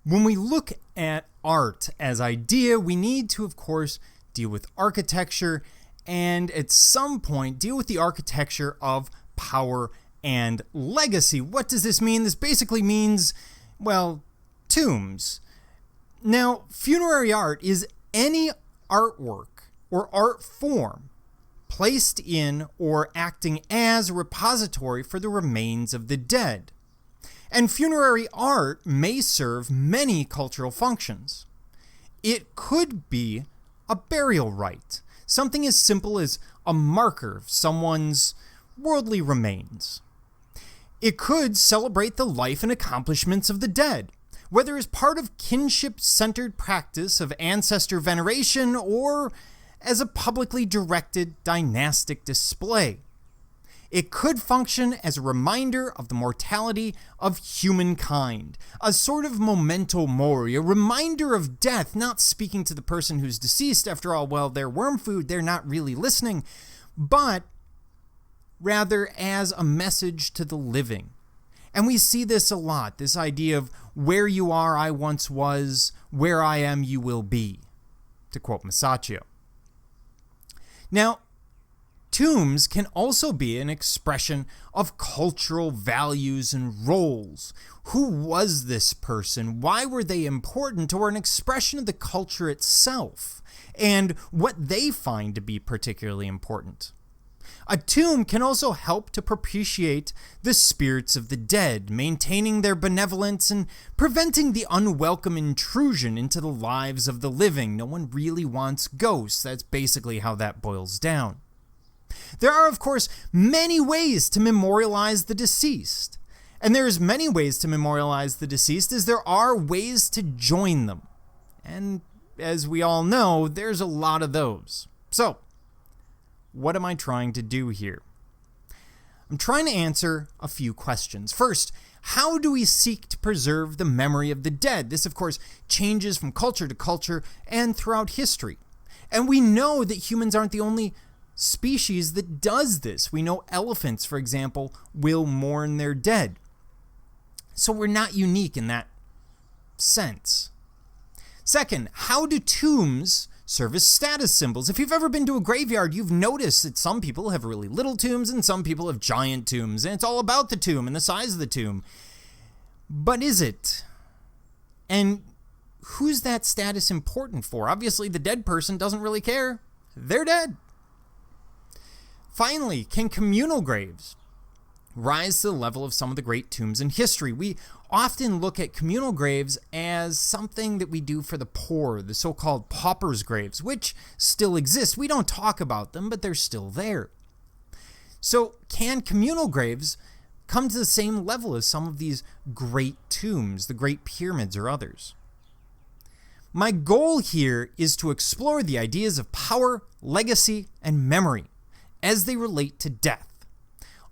When we look at art as idea, we need to, of course, deal with architecture and at some point deal with the architecture of power and legacy. What does this mean? This basically means, well, tombs. Now, funerary art is any artwork or art form placed in or acting as a repository for the remains of the dead. And funerary art may serve many cultural functions. It could be a burial rite, something as simple as a marker of someone's worldly remains. It could celebrate the life and accomplishments of the dead, whether as part of kinship-centered practice of ancestor veneration or as a publicly directed dynastic display. It could function as a reminder of the mortality of humankind, a sort of memento mori, a reminder of death, not speaking to the person who's deceased. After all, well, they're worm food, they're not really listening, but rather as a message to the living. And we see this a lot, this idea of where you are, I once was, where I am, you will be, to quote Masaccio. Now, tombs can also be an expression of cultural values and roles. Who was this person? Why were they important? Or an expression of the culture itself and what they find to be particularly important. A tomb can also help to propitiate the spirits of the dead, maintaining their benevolence and preventing the unwelcome intrusion into the lives of the living. No one really wants ghosts. That's basically how that boils down. There are, of course, many ways to memorialize the deceased. And there's many ways to memorialize the deceased as there are ways to join them. And as we all know, there's a lot of those. So, what am I trying to do here? I'm trying to answer a few questions. First, how do we seek to preserve the memory of the dead? This, of course, changes from culture to culture and throughout history. And we know that humans aren't the only species that does this. We know elephants, for example, will mourn their dead. So we're not unique in that sense. Second, how do tombs serve as status symbols? If you've ever been to a graveyard, you've noticed that some people have really little tombs and some people have giant tombs, and it's all about the tomb and the size of the tomb. But is it? And who's that status important for? Obviously, the dead person doesn't really care. They're dead. Finally, can communal graves rise to the level of some of the great tombs in history? We often look at communal graves as something that we do for the poor, the so-called paupers' graves, which still exist. We don't talk about them, but they're still there. So can communal graves come to the same level as some of these great tombs, the great pyramids or others? My goal here is to explore the ideas of power, legacy, and memory as they relate to death.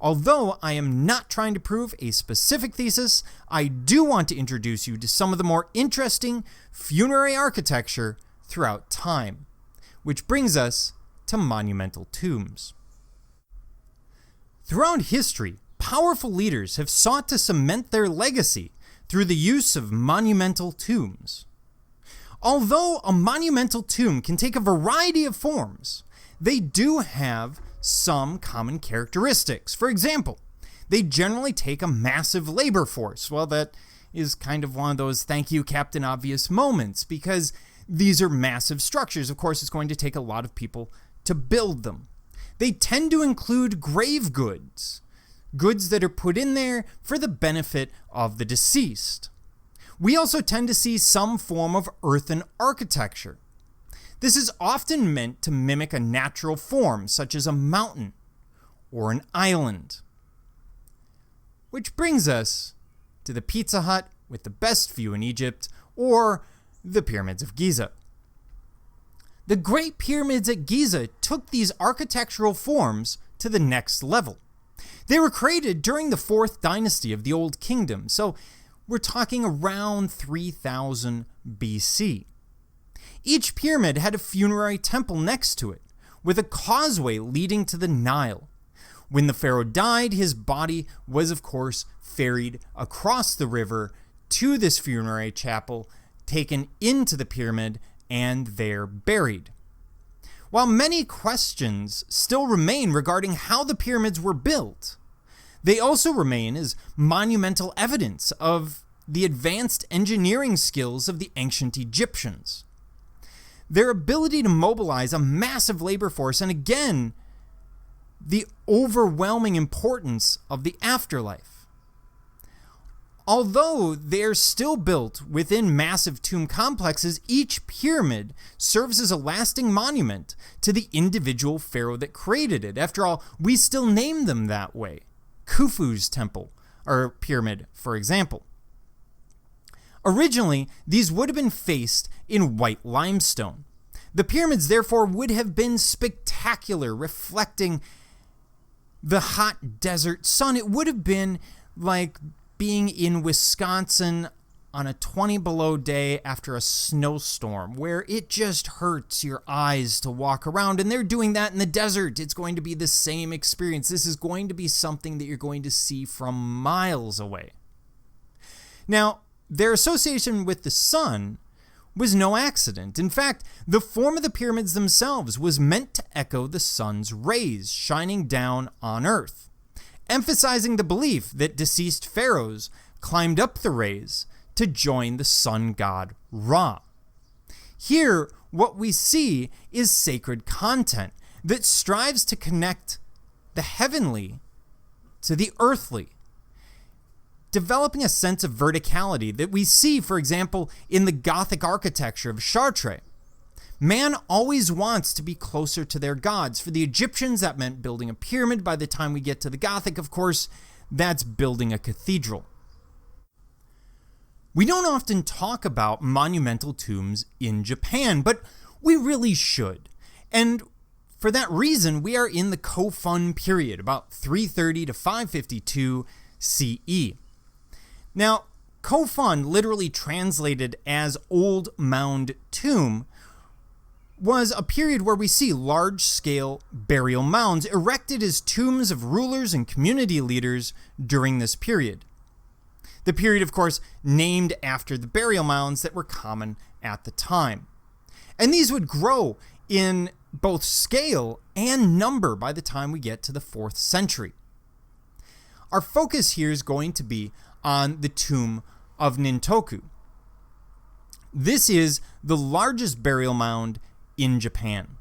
Although I am not trying to prove a specific thesis, I do want to introduce you to some of the more interesting funerary architecture throughout time, which brings us to monumental tombs. Throughout history, powerful leaders have sought to cement their legacy through the use of monumental tombs. Although a monumental tomb can take a variety of forms, they do have some common characteristics. For example, they generally take a massive labor force. Well, that is kind of one of those thank you, Captain Obvious moments, because these are massive structures. Of course, it's going to take a lot of people to build them. They tend to include grave goods, goods that are put in there for the benefit of the deceased. We also tend to see some form of earthen architecture. This is often meant to mimic a natural form, such as a mountain or an island. Which brings us to the Pizza Hut with the best view in Egypt, or the Pyramids of Giza. The Great Pyramids at Giza took these architectural forms to the next level. They were created during the 4th dynasty of the Old Kingdom, so we're talking around 3000 BC. Each pyramid had a funerary temple next to it, with a causeway leading to the Nile. When the pharaoh died, his body was, of course, ferried across the river to this funerary chapel, taken into the pyramid, and there buried. While many questions still remain regarding how the pyramids were built, they also remain as monumental evidence of the advanced engineering skills of the ancient Egyptians. Their ability to mobilize a massive labor force, and again, the overwhelming importance of the afterlife. Although they're still built within massive tomb complexes, each pyramid serves as a lasting monument to the individual pharaoh that created it. After all, we still name them that way. Khufu's temple, or pyramid, for example. Originally, these would have been faced in white limestone. The pyramids, therefore, would have been spectacular, reflecting the hot desert sun. It would have been like being in Wisconsin on a 20 below day after a snowstorm, where it just hurts your eyes to walk around, and they're doing that in the desert. It's going to be the same experience. This is going to be something that you're going to see from miles away. Now, their association with the sun was no accident. In fact, the form of the pyramids themselves was meant to echo the sun's rays shining down on Earth, emphasizing the belief that deceased pharaohs climbed up the rays to join the sun god Ra. Here, what we see is sacred content that strives to connect the heavenly to the earthly, developing a sense of verticality that we see, for example, in the Gothic architecture of Chartres. Man always wants to be closer to their gods. For the Egyptians, that meant building a pyramid. By the time we get to the Gothic, of course, that's building a cathedral. We don't often talk about monumental tombs in Japan, but we really should. And for that reason, we are in the Kofun period, about 330 to 552 CE. Now, Kofun, literally translated as Old Mound Tomb, was a period where we see large-scale burial mounds erected as tombs of rulers and community leaders during this period. The period, of course, named after the burial mounds that were common at the time. And these would grow in both scale and number by the time we get to the 4th century. Our focus here is going to be on the tomb of Nintoku. This is the largest burial mound in Japan,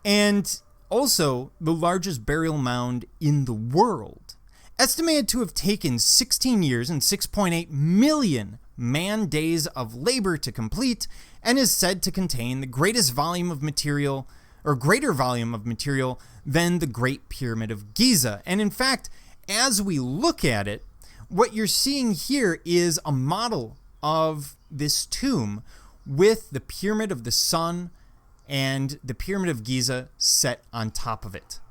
and also the largest burial mound in the world, estimated to have taken 16 years and 6.8 million man-days of labor to complete, and is said to contain the greatest volume of material, or greater volume of material, than the Great Pyramid of Giza. And in fact, as we look at it, what you're seeing here is a model of this tomb with the Pyramid of the Sun and the Pyramid of Giza set on top of it.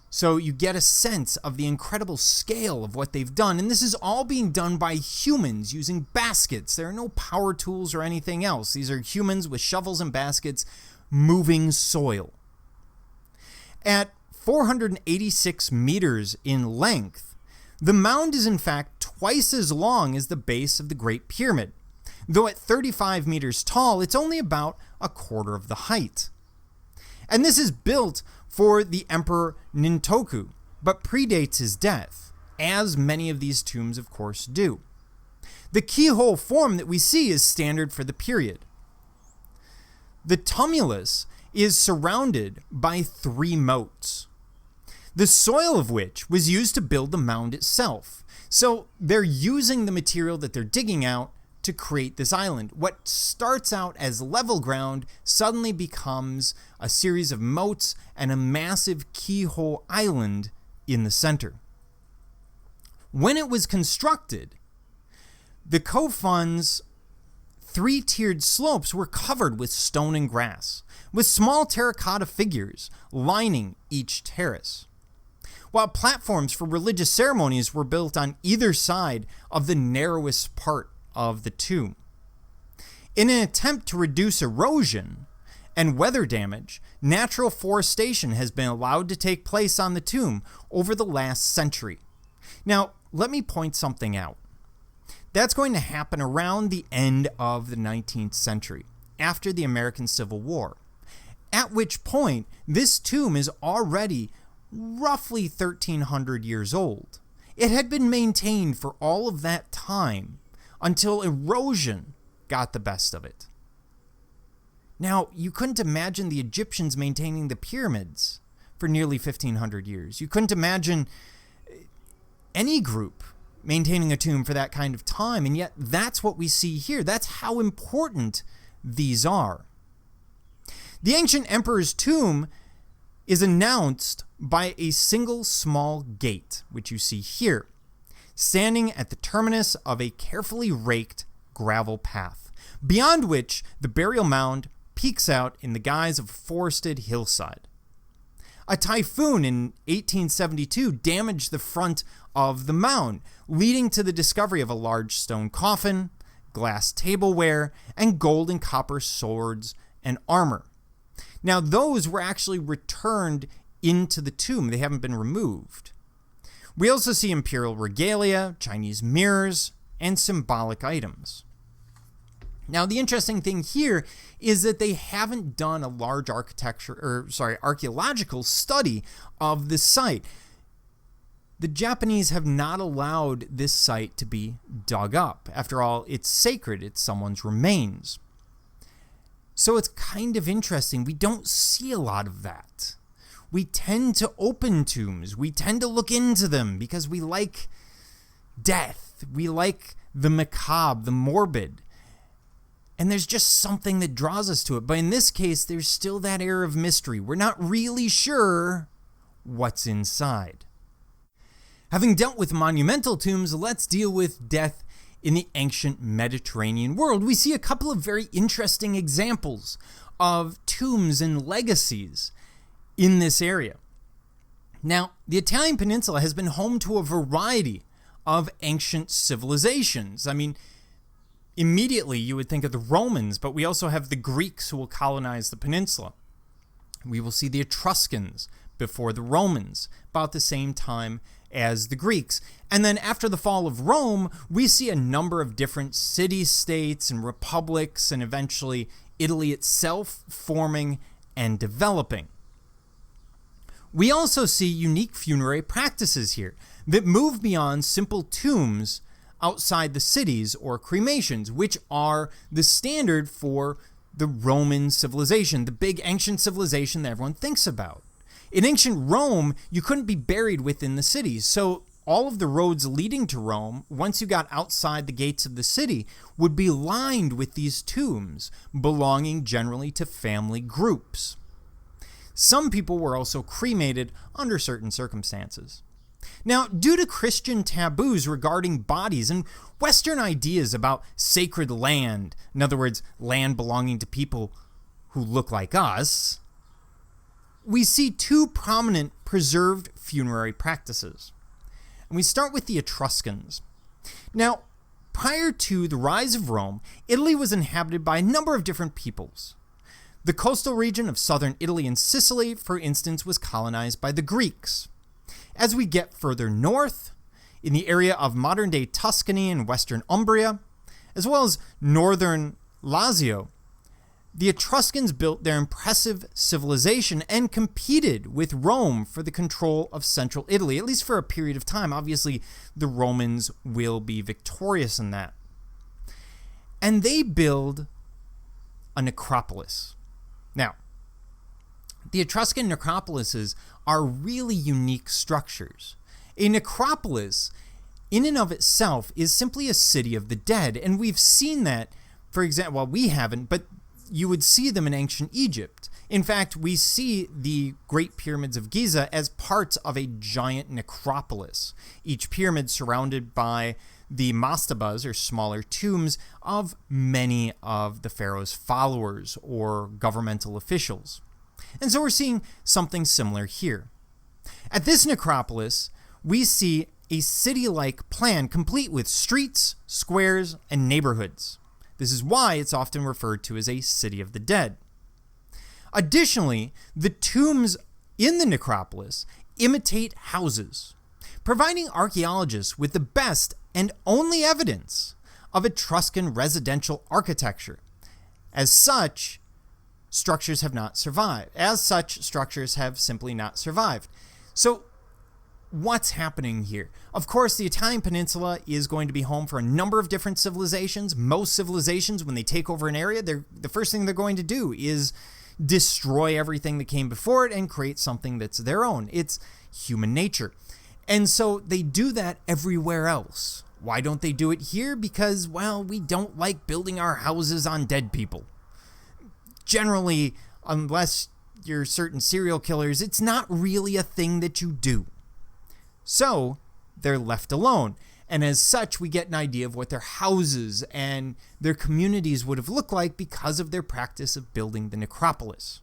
So you get a sense of the incredible scale of what they've done. And this is all being done by humans using baskets. There are no power tools or anything else. These are humans with shovels and baskets moving soil. At 486 meters in length, the mound is in fact twice as long as the base of the Great Pyramid. Though at 35 meters tall, it's only about a quarter of the height. And this is built for the Emperor Nintoku, but predates his death, as many of these tombs of course do. The keyhole form that we see is standard for the period. The tumulus is surrounded by 3 moats, the soil of which was used to build the mound itself. So they're using the material that they're digging out to create this island. What starts out as level ground suddenly becomes a series of moats and a massive keyhole island in the center. When it was constructed, the Kofun's 3-tiered slopes were covered with stone and grass, with small terracotta figures lining each terrace, while platforms for religious ceremonies were built on either side of the narrowest part of the tomb. In an attempt to reduce erosion and weather damage, natural forestation has been allowed to take place on the tomb over the last century. Now, let me point something out. That's going to happen around the end of the 19th century, after the American Civil War, at which point this tomb is already roughly 1,300 years old. It had been maintained for all of that time until erosion got the best of it. Now, you couldn't imagine the Egyptians maintaining the pyramids for nearly 1,500 years. You couldn't imagine any group maintaining a tomb for that kind of time, and yet that's what we see here. That's how important these are. The ancient emperor's tomb is announced by a single small gate, which you see here, standing at the terminus of a carefully raked gravel path, beyond which the burial mound peeks out in the guise of a forested hillside. A typhoon in 1872 damaged the front of the mound, leading to the discovery of a large stone coffin, glass tableware, and gold and copper swords and armor. Now, those were actually returned into the tomb. They haven't been removed. We also see imperial regalia, Chinese mirrors, and symbolic items. Now, the interesting thing here is that they haven't done a large archaeological study of the site. The Japanese have not allowed this site to be dug up. After all, it's sacred. It's someone's remains. So it's kind of interesting. We don't see a lot of that. We tend to open tombs. We tend to look into them because we like death. We like the macabre, the morbid. And there's just something that draws us to it. But in this case, there's still that air of mystery. We're not really sure what's inside. Having dealt with monumental tombs, let's deal with death in the ancient Mediterranean world. We see a couple of very interesting examples of tombs and legacies in this area. Now, the Italian peninsula has been home to a variety of ancient civilizations. I mean, immediately you would think of the Romans, but we also have the Greeks who will colonize the peninsula. We will see the Etruscans before the Romans, about the same time as the Greeks. And then after the fall of Rome, we see a number of different city-states and republics, and eventually Italy itself forming and developing. We also see unique funerary practices here that move beyond simple tombs outside the cities or cremations, which are the standard for the Roman civilization, the big ancient civilization that everyone thinks about. In ancient Rome, you couldn't be buried within the cities, so all of the roads leading to Rome, once you got outside the gates of the city, would be lined with these tombs, belonging generally to family groups. Some people were also cremated under certain circumstances. Now, due to Christian taboos regarding bodies and Western ideas about sacred land, in other words, land belonging to people who look like us, we see two prominent preserved funerary practices. And we start with the Etruscans. Now, prior to the rise of Rome, Italy was inhabited by a number of different peoples. The coastal region of southern Italy and Sicily, for instance, was colonized by the Greeks. As we get further north, in the area of modern-day Tuscany and western Umbria, as well as northern Lazio, the Etruscans built their impressive civilization and competed with Rome for the control of central Italy, at least for a period of time. Obviously, the Romans will be victorious in that. And they build a necropolis. Now, the Etruscan necropolises are really unique structures. A necropolis, in and of itself, is simply a city of the dead, and we've seen that, for example, well, we haven't, but you would see them in ancient Egypt. In fact, we see the Great Pyramids of Giza as parts of a giant necropolis, each pyramid surrounded by the mastabas, or smaller tombs, of many of the pharaoh's followers or governmental officials. And so we're seeing something similar here. At this necropolis, we see a city-like plan complete with streets, squares, and neighborhoods. This is why it's often referred to as a city of the dead. Additionally, the tombs in the necropolis imitate houses, providing archaeologists with the best and only evidence of Etruscan residential architecture. As such, structures have not survived. As such, structures have simply not survived. So, what's happening here? Of course, the Italian peninsula is going to be home for a number of different civilizations. Most civilizations, when they take over an area, the first thing they're going to do is destroy everything that came before it and create something that's their own. It's human nature. And so they do that everywhere else. Why don't they do it here? Because, well, we don't like building our houses on dead people. Generally, unless you're certain serial killers, it's not really a thing that you do. So they're left alone. And as such, we get an idea of what their houses and their communities would have looked like because of their practice of building the necropolis.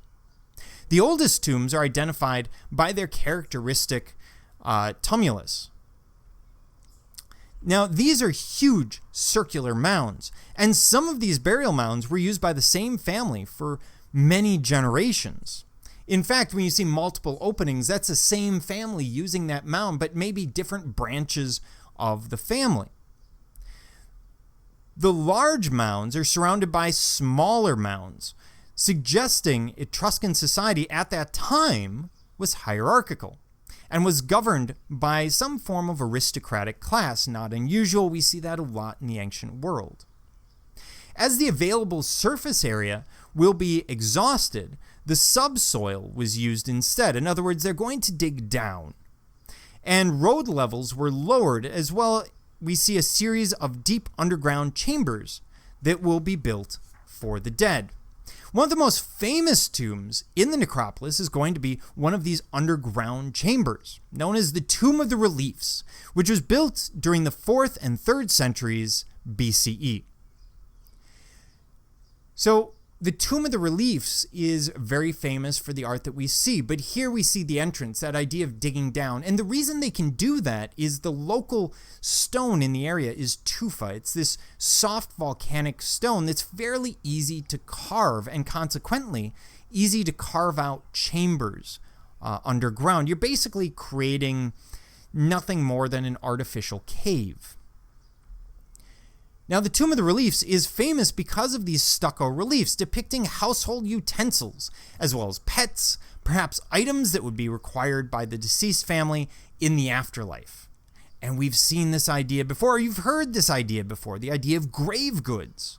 The oldest tombs are identified by their characteristic tumulus. Now, these are huge circular mounds, and some of these burial mounds were used by the same family for many generations. In fact, when you see multiple openings, that's the same family using that mound, but maybe different branches of the family. The large mounds are surrounded by smaller mounds, suggesting Etruscan society at that time was hierarchical and was governed by some form of aristocratic class. Not unusual, we see that a lot in the ancient world. As the available surface area will be exhausted, the subsoil was used instead. In other words, they're going to dig down. And road levels were lowered as well. We see a series of deep underground chambers that will be built for the dead. One of the most famous tombs in the necropolis is going to be one of these underground chambers, known as the Tomb of the Reliefs, which was built during the 4th and 3rd centuries BCE. So, the Tomb of the Reliefs is very famous for the art that we see, but here we see the entrance, that idea of digging down. And the reason they can do that is the local stone in the area is tufa. It's this soft volcanic stone that's fairly easy to carve and consequently easy to carve out chambers underground. You're basically creating nothing more than an artificial cave. Now, the Tomb of the Reliefs is famous because of these stucco reliefs depicting household utensils, as well as pets, perhaps items that would be required by the deceased family in the afterlife. And we've seen this idea before, you've heard this idea before, the idea of grave goods.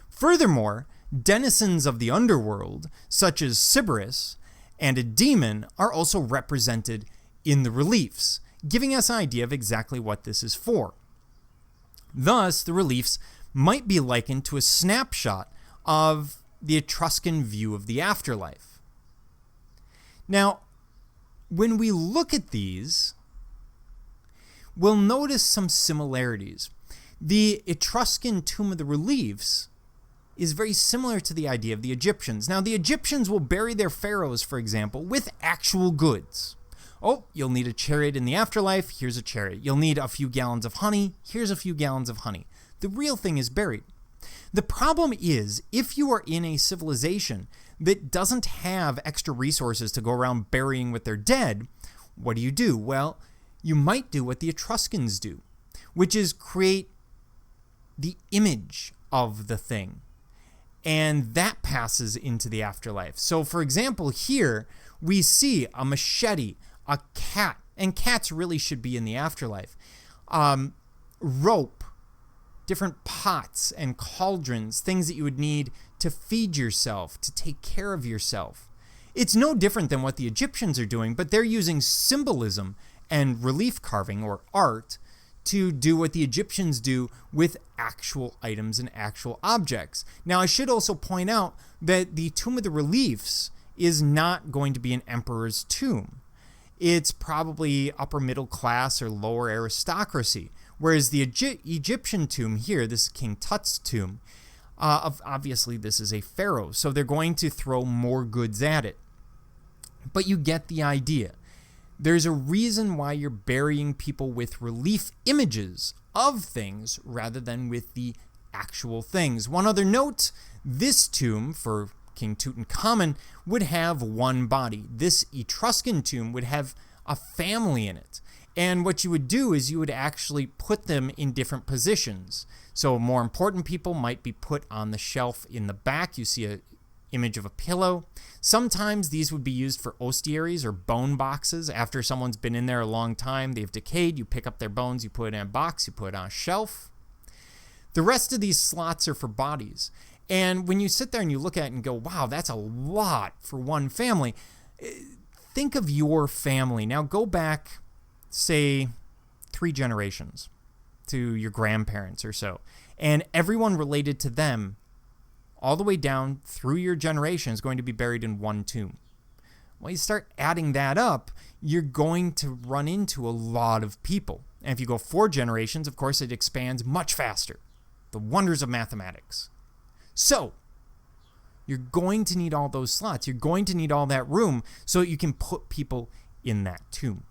Furthermore, denizens of the underworld, such as Sybaris and a demon, are also represented in the reliefs, giving us an idea of exactly what this is for. Thus, the reliefs might be likened to a snapshot of the Etruscan view of the afterlife. Now, when we look at these, we'll notice some similarities. The Etruscan Tomb of the Reliefs is very similar to the idea of the Egyptians. Now, the Egyptians will bury their pharaohs, for example, with actual goods. Oh, you'll need a chariot in the afterlife, here's a chariot. You'll need a few gallons of honey, here's a few gallons of honey. The real thing is buried. The problem is, if you are in a civilization that doesn't have extra resources to go around burying with their dead, what do? Well, you might do what the Etruscans do, which is create the image of the thing. And that passes into the afterlife. So, for example, here we see a machete, a cat, and cats really should be in the afterlife, rope, different pots and cauldrons, things that you would need to feed yourself, to take care of yourself. It's no different than what the Egyptians are doing, but they're using symbolism and relief carving or art to do what the Egyptians do with actual items and actual objects. Now, I should also point out that the Tomb of the Reliefs is not going to be an emperor's tomb. It's probably upper middle class or lower aristocracy. Whereas the Egyptian tomb here, this is King Tut's tomb, obviously this is a pharaoh, so they're going to throw more goods at it. But you get the idea. There's a reason why you're burying people with relief images of things rather than with the actual things. One other note, this tomb for King Tutankhamun would have one body. This Etruscan tomb would have a family in it. And what you would do is you would actually put them in different positions. So more important people might be put on the shelf in the back. You see an image of a pillow. Sometimes these would be used for ostiaries or bone boxes. After someone's been in there a long time, they've decayed, you pick up their bones, you put it in a box, you put it on a shelf. The rest of these slots are for bodies. And when you sit there and you look at it and go, wow, that's a lot for one family. Think of your family. Now go back, say, 3 generations to your grandparents or so. And everyone related to them all the way down through your generation is going to be buried in one tomb. Well, you start adding that up, you're going to run into a lot of people. And if you go 4 generations, of course, it expands much faster. The wonders of mathematics. So, you're going to need all those slots. You're going to need all that room so that you can put people in that tomb.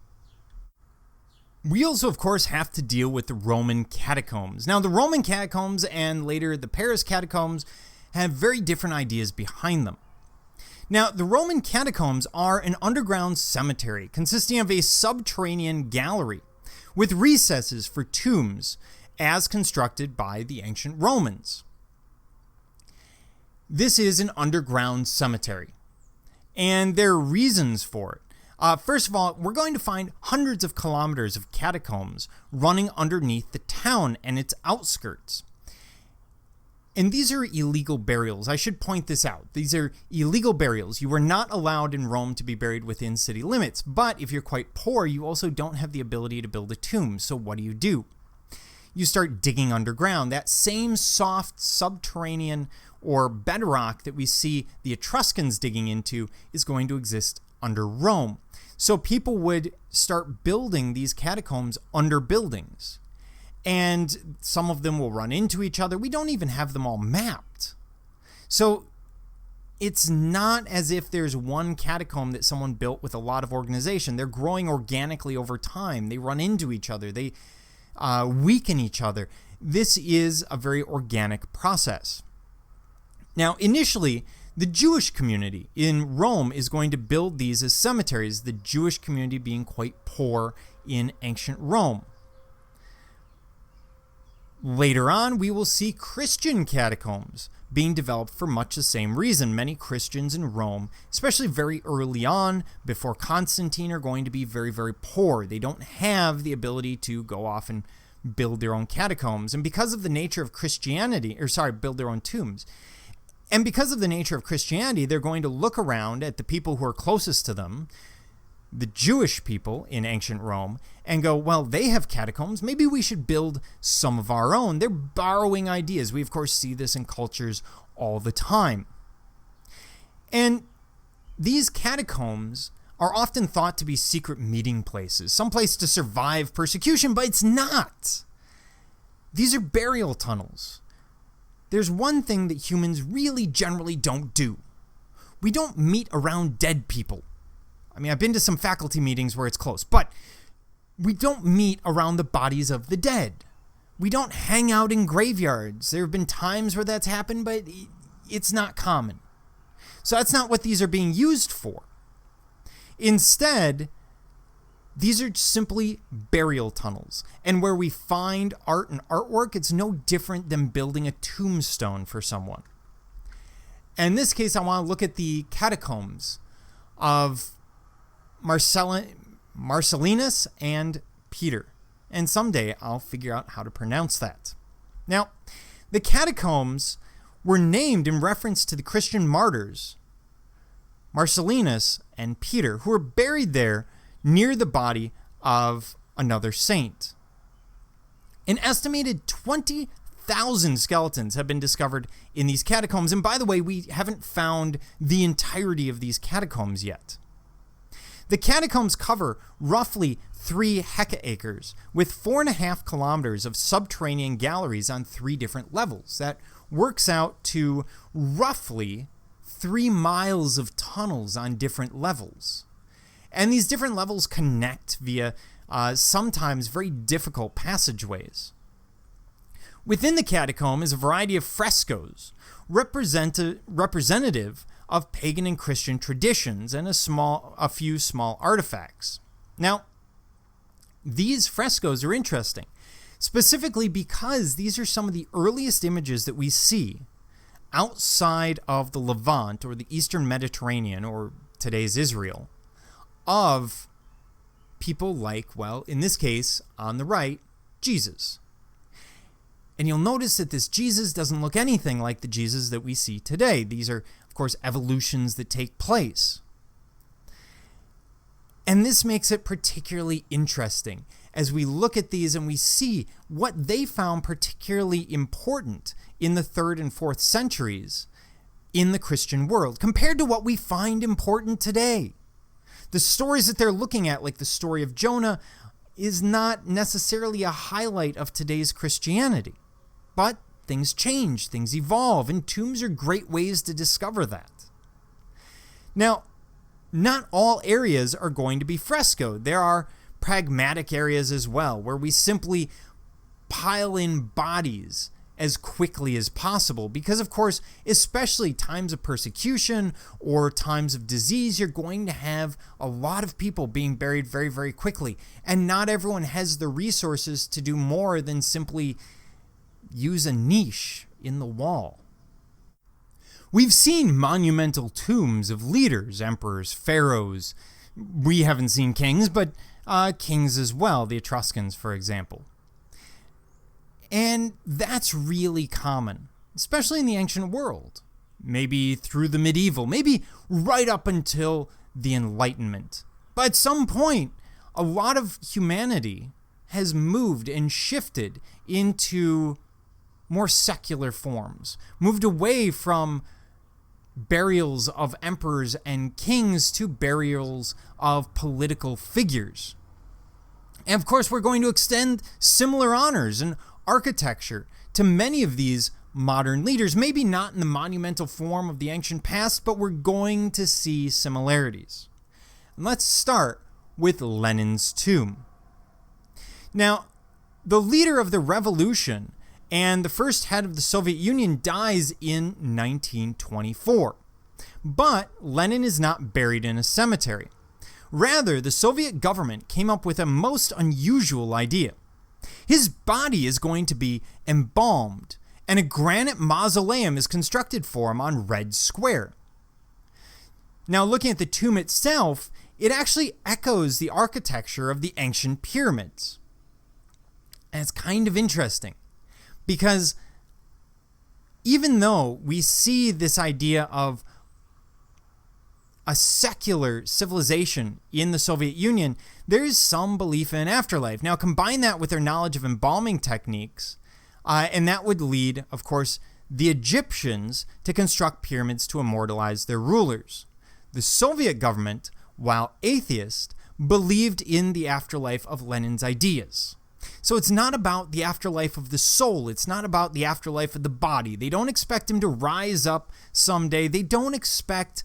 We also, of course, have to deal with the Roman catacombs. Now, the Roman catacombs and later the Paris catacombs have very different ideas behind them. Now, the Roman catacombs are an underground cemetery consisting of a subterranean gallery with recesses for tombs as constructed by the ancient Romans. This is an underground cemetery, and there are reasons for it. First of all, we're going to find hundreds of kilometers of catacombs running underneath the town and its outskirts. And these are illegal burials. I should point this out. These are illegal burials. You were not allowed in Rome to be buried within city limits, but if you're quite poor, you also don't have the ability to build a tomb. So what do? You start digging underground. That same soft subterranean or bedrock that we see the Etruscans digging into is going to exist under Rome. So people would start building these catacombs under buildings. And some of them will run into each other. We don't even have them all mapped. So it's not as if there's one catacomb that someone built with a lot of organization. They're growing organically over time. They run into each other. They weaken each other. This is a very organic process. Now, initially, the Jewish community in Rome is going to build these as cemeteries, the Jewish community being quite poor in ancient Rome. Later on, we will see Christian catacombs being developed for much the same reason. Many Christians in Rome, especially very early on, before Constantine, are going to be very, very poor. They don't have the ability to go off and build their own catacombs. And because of the nature of Christianity, build their own tombs. And because of the nature of Christianity, they're going to look around at the people who are closest to them, the Jewish people in ancient Rome, and go, well, they have catacombs. Maybe we should build some of our own. They're borrowing ideas. We, of course, see this in cultures all the time. And these catacombs are often thought to be secret meeting places, some place to survive persecution, but it's not. These are burial tunnels. There's one thing that humans really generally don't do. We don't meet around dead people. I mean, I've been to some faculty meetings where it's close, but we don't meet around the bodies of the dead. We don't hang out in graveyards. There have been times where that's happened, but it's not common. So that's not what these are being used for. Instead, these are simply burial tunnels. And where we find art and artwork, it's no different than building a tombstone for someone. And in this case, I want to look at the catacombs of Marcellinus and Peter. And someday I'll figure out how to pronounce that. Now, the catacombs were named in reference to the Christian martyrs, Marcellinus and Peter, who were buried there near the body of another saint. An estimated 20,000 skeletons have been discovered in these catacombs. And by the way, we haven't found the entirety of these catacombs yet. The catacombs cover roughly 3 hectares with 4.5 kilometers of subterranean galleries on 3 different levels. That works out to roughly 3 miles of tunnels on different levels. And these different levels connect via sometimes very difficult passageways. Within the catacomb is a variety of frescoes representative of pagan and Christian traditions and a few small artifacts. Now, these frescoes are interesting, specifically because these are some of the earliest images that we see outside of the Levant or the Eastern Mediterranean, or today's Israel, of people like, well, in this case, on the right, Jesus. And you'll notice that this Jesus doesn't look anything like the Jesus that we see today. These are, of course, evolutions that take place. And this makes it particularly interesting as we look at these and we see what they found particularly important in the 3rd and 4th centuries in the Christian world compared to what we find important today. The stories that they're looking at, like the story of Jonah, is not necessarily a highlight of today's Christianity. But things change, things evolve, and tombs are great ways to discover that. Now, not all areas are going to be frescoed. There are pragmatic areas as well, where we simply pile in bodies as quickly as possible. Because, of course, especially times of persecution or times of disease, you're going to have a lot of people being buried very, very quickly. And not everyone has the resources to do more than simply use a niche in the wall. We've seen monumental tombs of leaders, emperors, pharaohs. We haven't seen kings, but kings as well, the Etruscans, for example. And that's really common, especially in the ancient world. Maybe through the medieval, maybe right up until the Enlightenment. But at some point, a lot of humanity has moved and shifted into more secular forms, moved away from burials of emperors and kings to burials of political figures. And of course, we're going to extend similar honors and architecture to many of these modern leaders, maybe not in the monumental form of the ancient past, but we're going to see similarities. And let's start with Lenin's tomb. Now, the leader of the revolution and the first head of the Soviet Union dies in 1924. But Lenin is not buried in a cemetery. Rather, the Soviet government came up with a most unusual idea. His body is going to be embalmed, and a granite mausoleum is constructed for him on Red Square. Now, looking at the tomb itself, it actually echoes the architecture of the ancient pyramids. And it's kind of interesting, because even though we see this idea of a secular civilization in the Soviet Union, there is some belief in afterlife. Now, combine that with their knowledge of embalming techniques, and that would lead, of course, the Egyptians to construct pyramids to immortalize their rulers. The Soviet government, while atheist, believed in the afterlife of Lenin's ideas. So it's not about the afterlife of the soul. It's not about the afterlife of the body. They don't expect him to rise up someday. They don't expect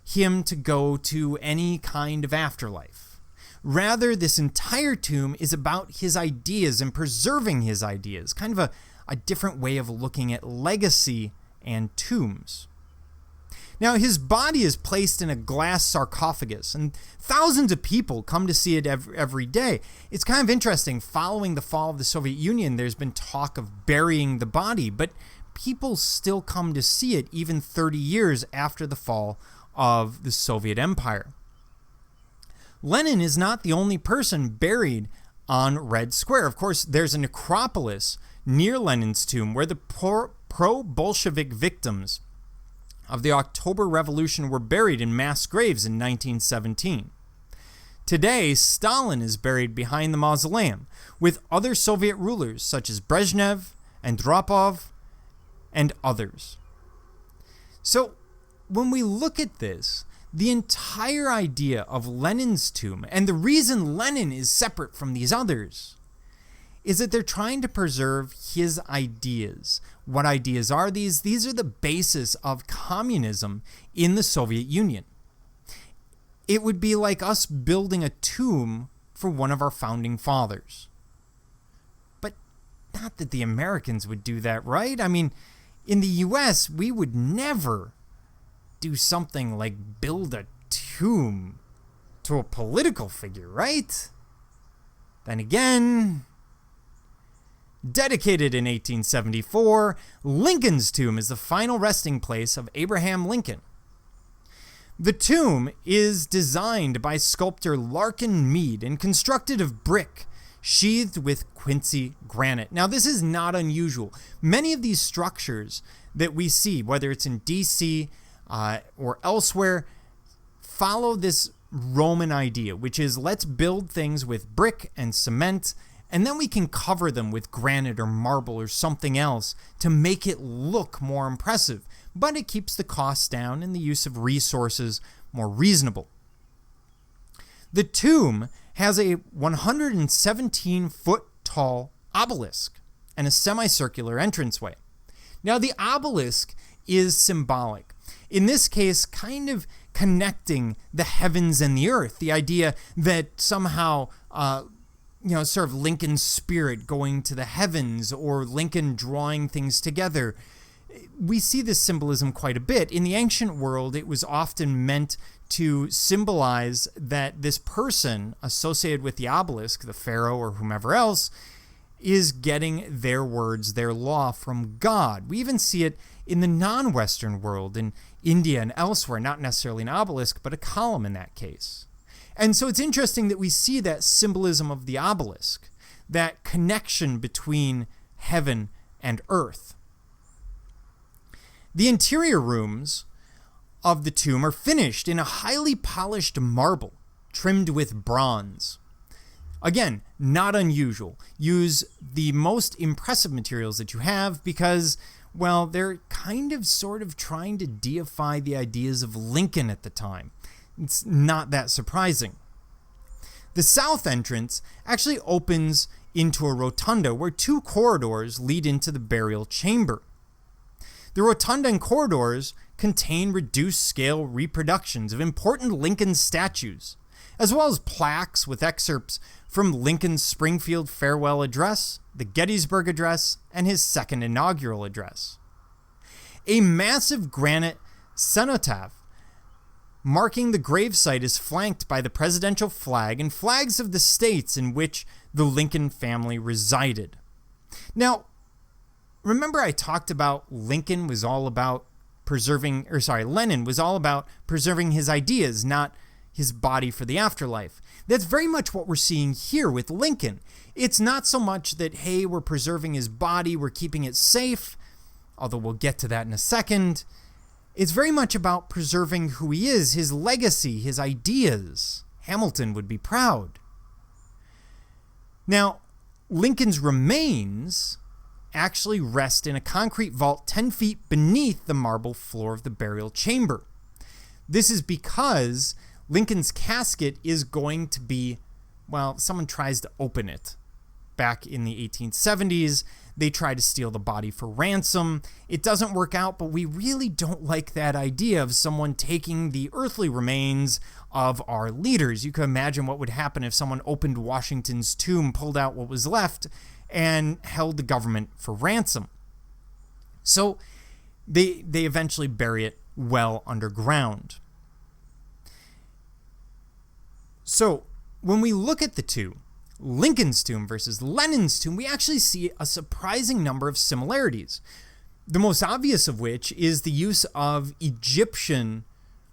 him to go to any kind of afterlife. Rather, this entire tomb is about his ideas and preserving his ideas, kind of a different way of looking at legacy and tombs. Now, his body is placed in a glass sarcophagus, and thousands of people come to see it every day. It's kind of interesting. Following the fall of the Soviet Union, there's been talk of burying the body, but people still come to see it even 30 years after the fall of the Soviet Empire. Lenin is not the only person buried on Red Square. Of course, there's a necropolis near Lenin's tomb where the pro-Bolshevik victims of the October Revolution were buried in mass graves in 1917. Today, Stalin is buried behind the mausoleum with other Soviet rulers such as Brezhnev, Andropov, and others. So, when we look at this, the entire idea of Lenin's tomb, and the reason Lenin is separate from these others, is that they're trying to preserve his ideas. What ideas are these? These are the basis of communism in the Soviet Union. It would be like us building a tomb for one of our founding fathers. But not that the Americans would do that, right? I mean, in the US, we would never do something like build a tomb to a political figure, right? Then again, dedicated in 1874, Lincoln's tomb is the final resting place of Abraham Lincoln. The tomb is designed by sculptor Larkin Mead and constructed of brick, sheathed with quincy granite. Now, this is not unusual. Many of these structures that we see, whether it's in DC or elsewhere, follow this Roman idea, which is let's build things with brick and cement, and then we can cover them with granite or marble or something else to make it look more impressive. But it keeps the costs down and the use of resources more reasonable. The tomb has a 117-foot tall obelisk and a semicircular entranceway. Now, the obelisk is symbolic. In this case, kind of connecting the heavens and the earth. The idea that somehow, sort of Lincoln's spirit going to the heavens or Lincoln drawing things together. We see this symbolism quite a bit. In the ancient world, it was often meant to symbolize that this person associated with the obelisk, the pharaoh or whomever else, is getting their words, their law from God. We even see it in the non-Western world, in India and elsewhere, not necessarily an obelisk, but a column in that case. And so it's interesting that we see that symbolism of the obelisk, that connection between heaven and earth. The interior rooms of the tomb are finished in a highly polished marble, trimmed with bronze. Again, not unusual. Use the most impressive materials that you have because, well, they're kind of sort of trying to deify the ideas of Lincoln at the time. It's not that surprising. The south entrance actually opens into a rotunda where two corridors lead into the burial chamber. The rotunda and corridors contain reduced-scale reproductions of important Lincoln statues, as well as plaques with excerpts from Lincoln's Springfield Farewell Address, the Gettysburg Address, and his second inaugural address. A massive granite cenotaph marking the gravesite is flanked by the presidential flag and flags of the states in which the Lincoln family resided. Now, remember I talked about Lenin was all about preserving his ideas, not his body for the afterlife. That's very much what we're seeing here with Lincoln. It's not so much that, hey, we're preserving his body, we're keeping it safe, although we'll get to that in a second. It's very much about preserving who he is, his legacy, his ideas. Hamilton would be proud. Now, Lincoln's remains actually rest in a concrete vault 10 feet beneath the marble floor of the burial chamber. This is because Lincoln's casket is going to be, well, someone tries to open it. Back in the 1870s, they try to steal the body for ransom. It doesn't work out, but we really don't like that idea of someone taking the earthly remains of our leaders. You can imagine what would happen if someone opened Washington's tomb, pulled out what was left, and held the government for ransom. So they eventually bury it well underground. So when we look at the two, Lincoln's tomb versus Lenin's tomb, we actually see a surprising number of similarities. The most obvious of which is the use of Egyptian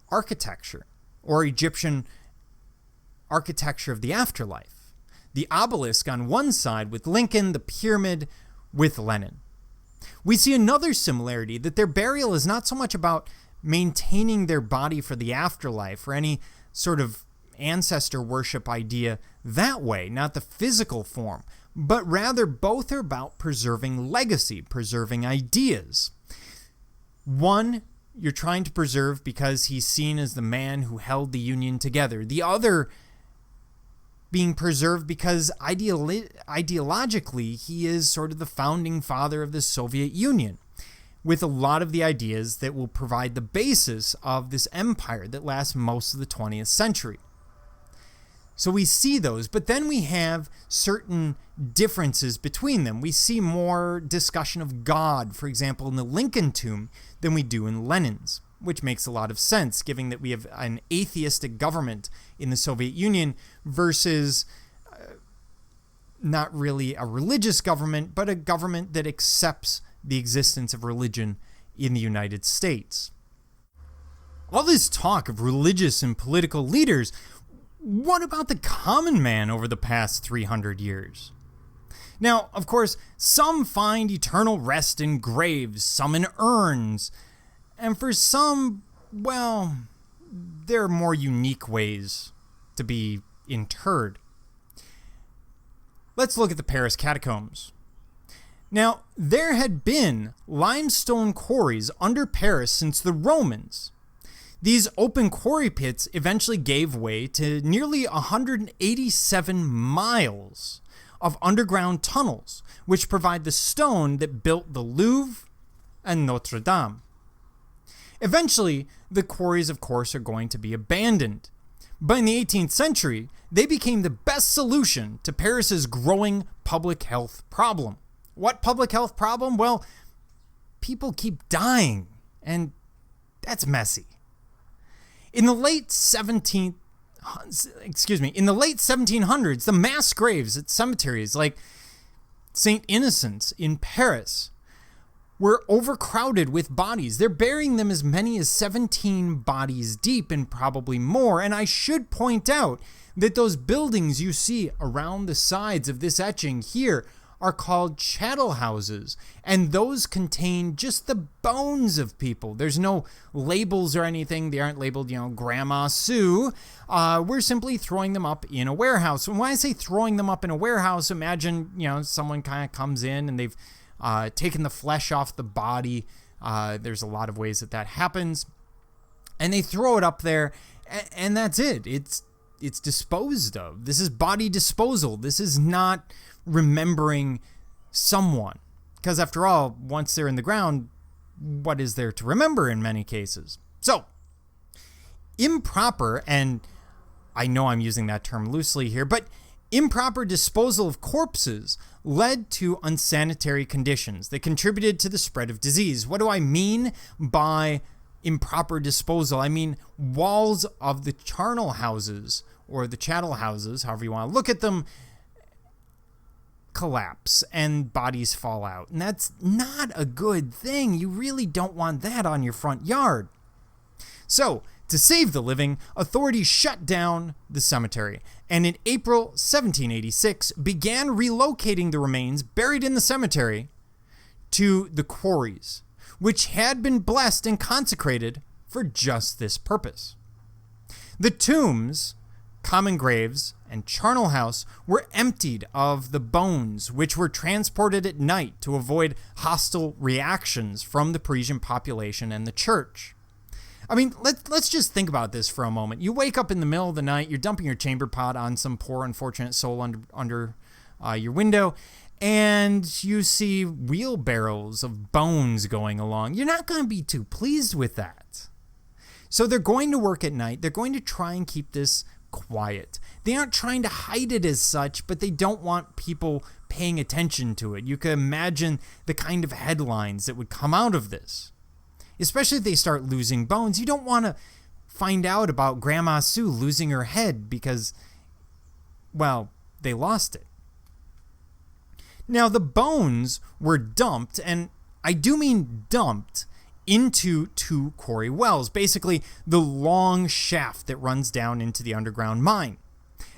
architecture or Egyptian architecture of the afterlife. The obelisk on one side with Lincoln, the pyramid with Lenin. We see another similarity, that their burial is not so much about maintaining their body for the afterlife or any sort of ancestor worship idea that way, not the physical form, but rather both are about preserving legacy, preserving ideas. One, you're trying to preserve because he's seen as the man who held the Union together. The other being preserved because ideologically he is sort of the founding father of the Soviet Union, with a lot of the ideas that will provide the basis of this empire that lasts most of the 20th century. So we see those, but then we have certain differences between them. We see more discussion of God, for example, in the Lincoln tomb than we do in Lenin's, which makes a lot of sense, given that we have an atheistic government in the Soviet Union versus not really a religious government, but a government that accepts the existence of religion in the United States. All this talk of religious and political leaders, what about the common man over the past 300 years? Now, of course, some find eternal rest in graves, some in urns, and for some, well, there are more unique ways to be interred. Let's look at the Paris Catacombs. Now, there had been limestone quarries under Paris since the Romans. These open quarry pits eventually gave way to nearly 187 miles of underground tunnels, which provide the stone that built the Louvre and Notre Dame. Eventually, the quarries, of course, are going to be abandoned. But in the 18th century, they became the best solution to Paris's growing public health problem. What public health problem? Well, people keep dying, and that's messy. In the late 1700s, the mass graves at cemeteries like St. Innocent's in Paris were overcrowded with bodies. They're burying them as many as 17 bodies deep and probably more. And I should point out that those buildings you see around the sides of this etching here are called chattel houses, and those contain just the bones of people. There's no labels or anything. They aren't labeled, Grandma Sue. We're simply throwing them up in a warehouse. And when I say throwing them up in a warehouse, imagine, someone kind of comes in and they've taken the flesh off the body. There's a lot of ways that happens. And they throw it up there, and that's it. It's disposed of. This is body disposal. This is not remembering someone. Because after all, once they're in the ground, what is there to remember in many cases? So, improper, and I know I'm using that term loosely here, but improper disposal of corpses led to unsanitary conditions that contributed to the spread of disease. What do I mean by improper disposal? I mean walls of the charnel houses or the chattel houses, however you want to look at them, collapse and bodies fall out. And that's not a good thing. You really don't want that on your front yard. So, to save the living, authorities shut down the cemetery, and in April 1786 began relocating the remains buried in the cemetery to the quarries, which had been blessed and consecrated for just this purpose. The tombs, common graves, and charnel house were emptied of the bones, which were transported at night to avoid hostile reactions from the Parisian population and the church. I mean, let's just think about this for a moment. You wake up in the middle of the night, you're dumping your chamber pot on some poor unfortunate soul under your window, and you see wheelbarrows of bones going along. You're not going to be too pleased with that. So they're going to work at night. They're going to try and keep this quiet. They aren't trying to hide it as such, but they don't want people paying attention to it. You can imagine the kind of headlines that would come out of this. Especially if they start losing bones. You don't want to find out about Grandma Sue losing her head because, well, they lost it. Now, the bones were dumped, and I do mean dumped, into two quarry wells, basically the long shaft that runs down into the underground mine,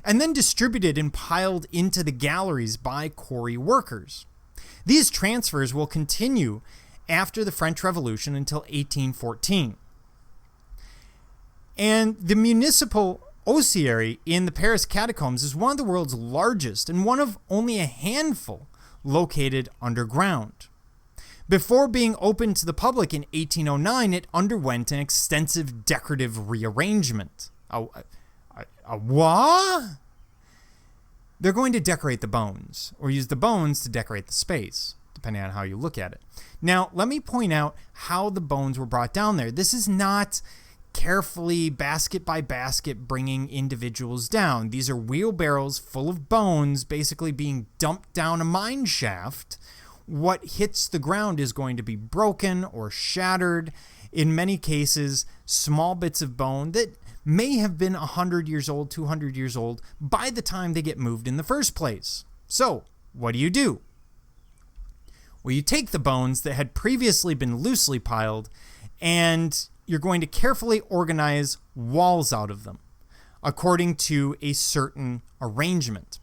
and then distributed and piled into the galleries by quarry workers. These transfers will continue after the French Revolution until 1814. And the municipal ossuary in the Paris Catacombs is one of the world's largest and one of only a handful located underground. Before being opened to the public in 1809, it underwent an extensive decorative rearrangement. A what? They're going to decorate the bones, or use the bones to decorate the space, depending on how you look at it. Now, let me point out how the bones were brought down there. This is not carefully, basket by basket, bringing individuals down. These are wheelbarrows full of bones, basically being dumped down a mine shaft. What hits the ground is going to be broken or shattered. In many cases, small bits of bone that may have been 100 years old, 200 years old by the time they get moved in the first place. So, what do? Well, you take the bones that had previously been loosely piled, and you're going to carefully organize walls out of them, according to a certain arrangement.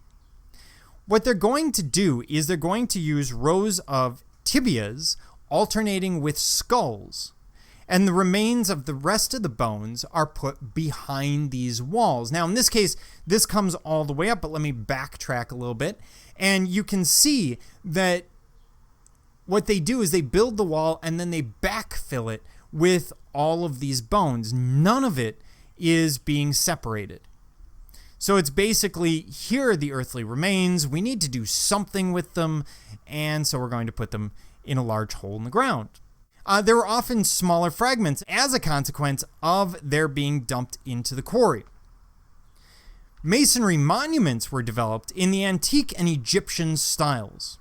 What they're going to do is they're going to use rows of tibias alternating with skulls, and the remains of the rest of the bones are put behind these walls. Now, in this case, this comes all the way up, but let me backtrack a little bit, and you can see that what they do is they build the wall and then they backfill it with all of these bones. None of it is being separated. So it's basically, here are the earthly remains. We need to do something with them, and so we're going to put them in a large hole in the ground. There were often smaller fragments as a consequence of their being dumped into the quarry. Masonry monuments were developed in the antique and Egyptian styles.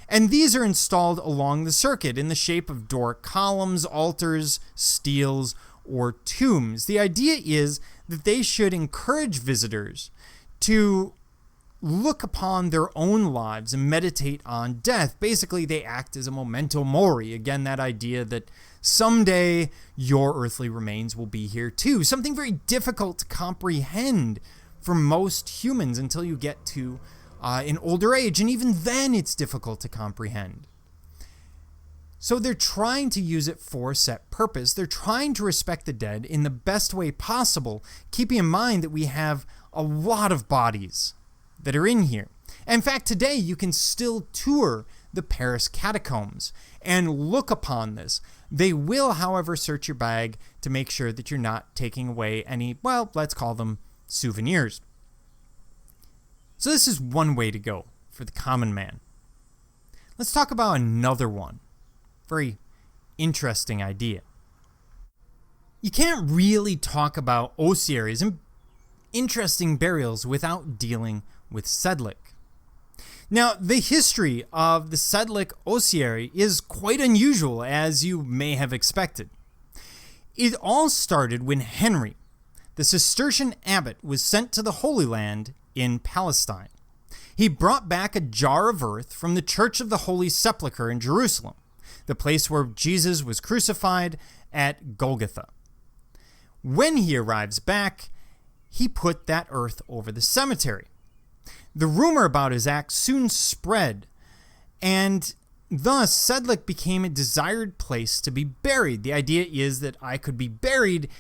And these are installed along the circuit in the shape of Doric columns, altars, steles, or tombs. The idea is that they should encourage visitors to look upon their own lives and meditate on death. Basically, they act as a memento mori. Again, that idea that someday your earthly remains will be here too. Something very difficult to comprehend for most humans until you get to an older age, and even then it's difficult to comprehend. So they're trying to use it for a set purpose. They're trying to respect the dead in the best way possible, keeping in mind that we have a lot of bodies that are in here. In fact, today you can still tour the Paris Catacombs and look upon this. They will, however, search your bag to make sure that you're not taking away any, well, let's call them souvenirs. So this is one way to go for the common man. Let's talk about another one. Very interesting idea. You can't really talk about ossuaries and interesting burials without dealing with Sedlec. Now, the history of the Sedlec ossuary is quite unusual, as you may have expected. It all started when Henry, the Cistercian abbot, was sent to the Holy Land in Palestine. He brought back a jar of earth from the Church of the Holy Sepulchre in Jerusalem, the place where Jesus was crucified at Golgotha. When he arrives back, he put that earth over the cemetery. The rumor about his act soon spread, and thus Sedlec became a desired place to be buried. The idea is that I could be buried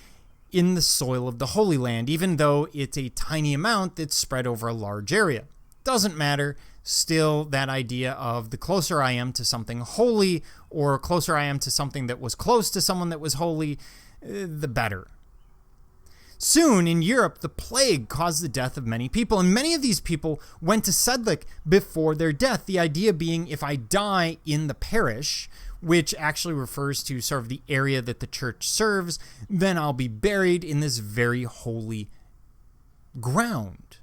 in the soil of the Holy Land, even though it's a tiny amount that's spread over a large area. Doesn't matter. Still, that idea of the closer I am to something holy, or closer I am to something that was close to someone that was holy, the better. Soon, in Europe, the plague caused the death of many people, and many of these people went to Sedlec before their death. The idea being, if I die in the parish, which actually refers to sort of the area that the church serves, then I'll be buried in this very holy ground.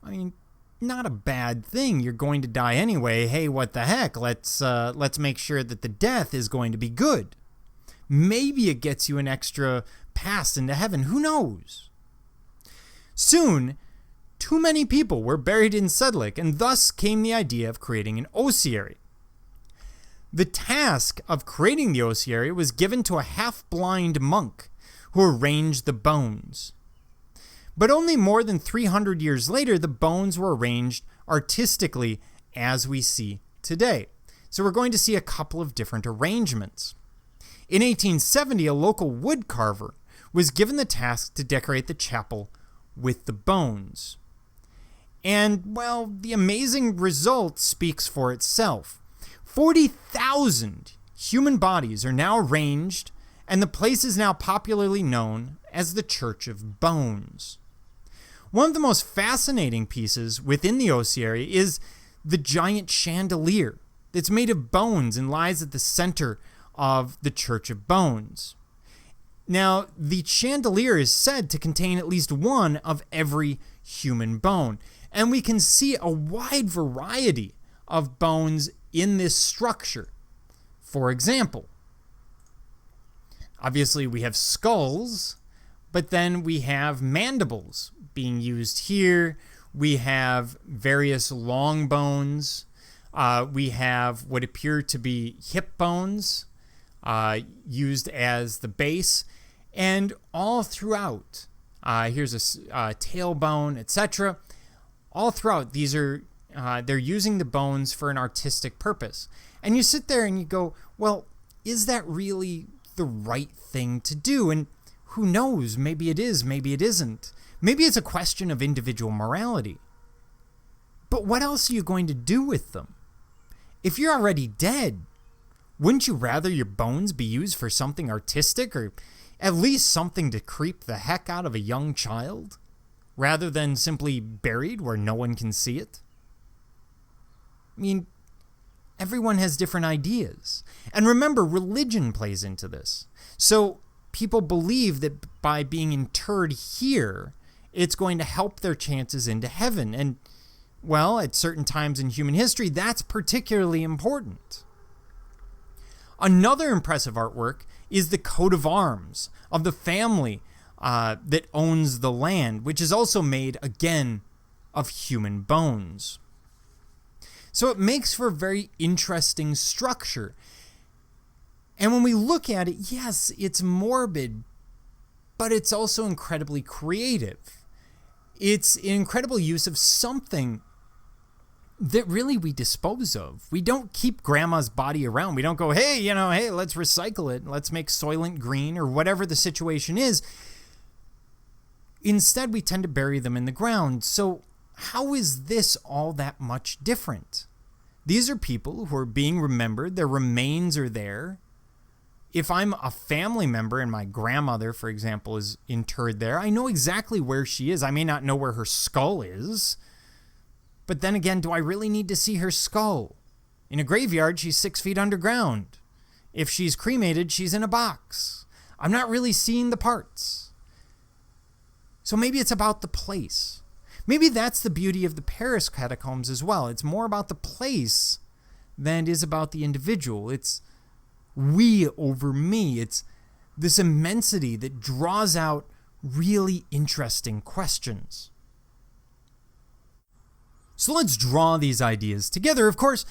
I mean, not a bad thing. You're going to die anyway. Hey, what the heck? Let's make sure that the death is going to be good. Maybe it gets you an extra pass into heaven. Who knows? Soon, too many people were buried in Sedlec, and thus came the idea of creating an ossuary. The task of creating the ossuary was given to a half-blind monk who arranged the bones. But only more than 300 years later, the bones were arranged artistically as we see today. So we're going to see a couple of different arrangements. In 1870, a local woodcarver was given the task to decorate the chapel with the bones. And, well, the amazing result speaks for itself. 40,000 human bodies are now arranged, and the place is now popularly known as the Church of Bones. One of the most fascinating pieces within the ossuary is the giant chandelier that's made of bones and lies at the center of the Church of Bones. Now, the chandelier is said to contain at least one of every human bone, and we can see a wide variety of bones in this structure. For example, obviously we have skulls, but then we have mandibles being used here. We have various long bones. We have what appear to be hip bones used as the base. And all throughout, here's a tailbone, etc. All throughout, these are they're using the bones for an artistic purpose. And you sit there and you go, well, is that really the right thing to do? And who knows? Maybe it is, maybe it isn't. Maybe it's a question of individual morality. But what else are you going to do with them? If you're already dead, wouldn't you rather your bones be used for something artistic, or at least something to creep the heck out of a young child, rather than simply buried where no one can see it? I mean, everyone has different ideas. And remember, religion plays into this. So people believe that by being interred here, it's going to help their chances into heaven. And, well, at certain times in human history, that's particularly important. Another impressive artwork is the coat of arms of the family that owns the land, which is also made, again, of human bones. So it makes for a very interesting structure. And when we look at it, yes, it's morbid, but it's also incredibly creative. It's an incredible use of something that really we dispose of. We don't keep grandma's body around. We don't go, hey, let's recycle it. Let's make Soylent Green or whatever the situation is. Instead, we tend to bury them in the ground. So how is this all that much different? These are people who are being remembered. Their remains are there. If I'm a family member and my grandmother, for example, is interred there, I know exactly where she is. I may not know where her skull is. But then again, do I really need to see her skull? In a graveyard, she's 6 feet underground. If she's cremated, she's in a box. I'm not really seeing the parts. So maybe it's about the place. Maybe that's the beauty of the Paris catacombs as well. It's more about the place than it is about the individual. It's we over me. It's this immensity that draws out really interesting questions. So let's draw these ideas together. Of course,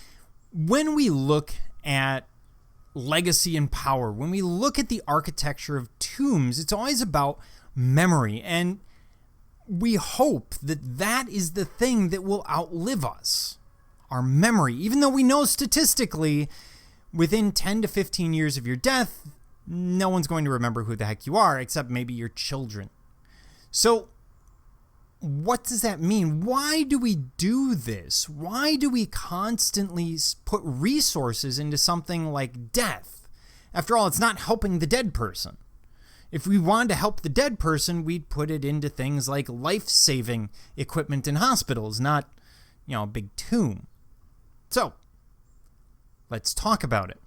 when we look at legacy and power, when we look at the architecture of tombs, it's always about memory. And we hope that that is the thing that will outlive us, our memory. Even though we know statistically, within 10 to 15 years of your death, no one's going to remember who the heck you are, except maybe your children. So what does that mean? Why do we do this? Why do we constantly put resources into something like death? After all, it's not helping the dead person. If we wanted to help the dead person, we'd put it into things like life-saving equipment in hospitals, not, a big tomb. So, let's talk about it.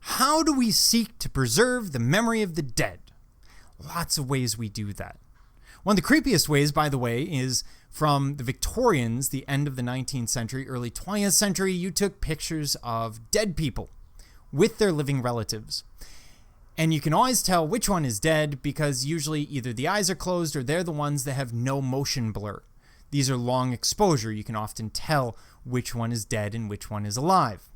How do we seek to preserve the memory of the dead? Lots of ways we do that. One of the creepiest ways, by the way, is from the Victorians, the end of the 19th century, early 20th century. You took pictures of dead people with their living relatives. And you can always tell which one is dead because usually either the eyes are closed or they're the ones that have no motion blur. These are long exposure. You can often tell which one is dead and which one is alive.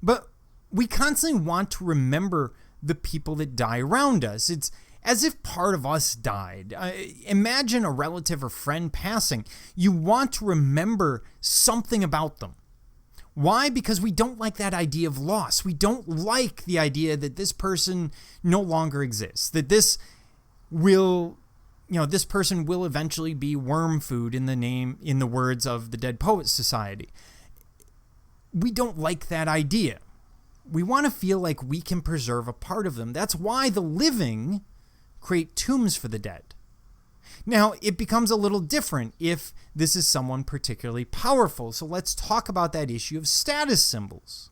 But we constantly want to remember the people that die around us. It's as if part of us died. Imagine a relative or friend passing. You want to remember something about them. Why? Because we don't like that idea of loss. We don't like the idea that this person no longer exists, that this person will eventually be worm food in the words of the Dead Poets Society. We don't like that idea. We want to feel like we can preserve a part of them. That's why the living create tombs for the dead. Now, it becomes a little different if this is someone particularly powerful. So let's talk about that issue of status symbols.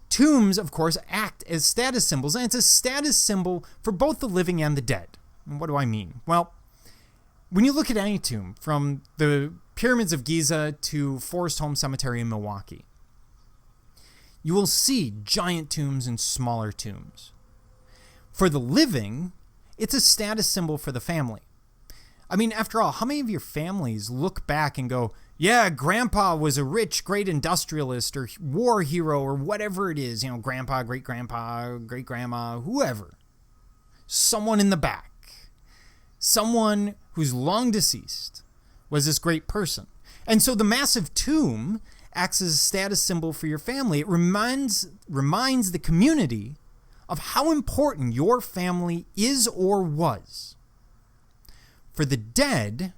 Tombs, of course, act as status symbols, and it's a status symbol for both the living and the dead. And what do I mean? Well, when you look at any tomb, from the pyramids of Giza to Forest Home Cemetery in Milwaukee, you will see giant tombs and smaller tombs. For the living, it's a status symbol for the family. I mean, after all, how many of your families look back and go, yeah, grandpa was a rich, great industrialist or war hero or whatever it is, grandpa, great-grandpa, great-grandma, whoever. Someone in the back, someone who's long deceased was this great person. And so the massive tomb acts as a status symbol for your family. It reminds the community of how important your family is or was. For the dead,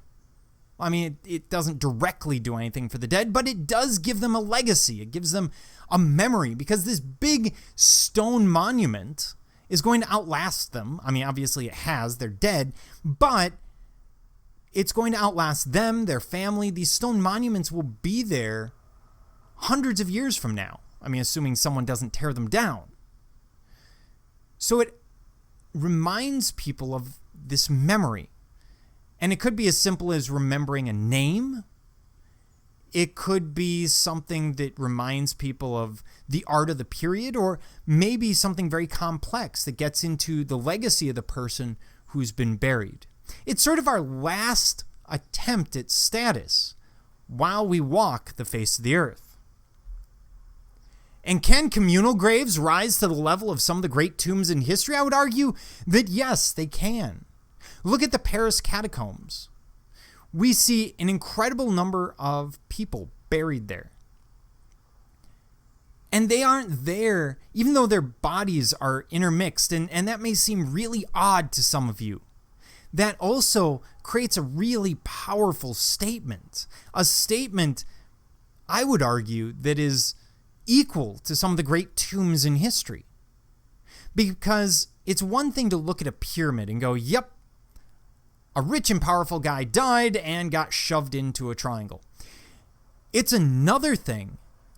I mean, it doesn't directly do anything for the dead, but it does give them a legacy. It gives them a memory, because this big stone monument is going to outlast them. I mean, obviously it has, they're dead, but it's going to outlast them, their family. These stone monuments will be there hundreds of years from now. I mean, assuming someone doesn't tear them down. So it reminds people of this memory. And it could be as simple as remembering a name. It could be something that reminds people of the art of the period, or maybe something very complex that gets into the legacy of the person who's been buried. It's sort of our last attempt at status while we walk the face of the earth. And can communal graves rise to the level of some of the great tombs in history? I would argue that yes, they can. Look at the Paris Catacombs. We see an incredible number of people buried there. And they aren't there, even though their bodies are intermixed, and that may seem really odd to some of you. That also creates a really powerful statement. A statement, I would argue, that is equal to some of the great tombs in history. Because it's one thing to look at a pyramid and go, yep, a rich and powerful guy died and got shoved into a triangle. It's another thing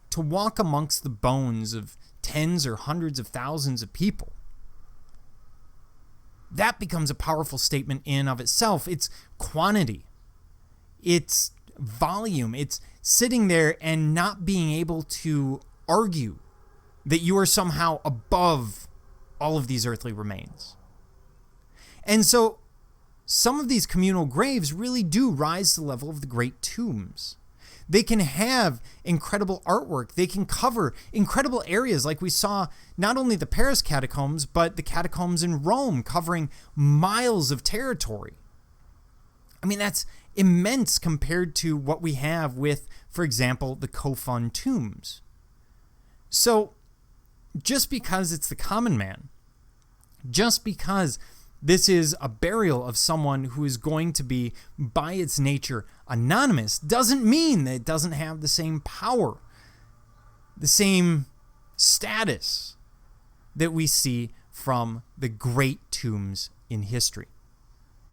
to walk amongst the bones of tens or hundreds of thousands of people. That becomes a powerful statement in and of itself. It's quantity. It's volume. It's sitting there and not being able to argue that you are somehow above all of these earthly remains. And so some of these communal graves really do rise to the level of the great tombs. They can have incredible artwork. They can cover incredible areas, like we saw not only the Paris catacombs, but the catacombs in Rome, covering miles of territory. I mean, that's immense compared to what we have with, for example, the Kofun tombs. So just because it's the common man, just because this is a burial of someone who is going to be, by its nature, anonymous, doesn't mean that it doesn't have the same power, the same status that we see from the great tombs in history.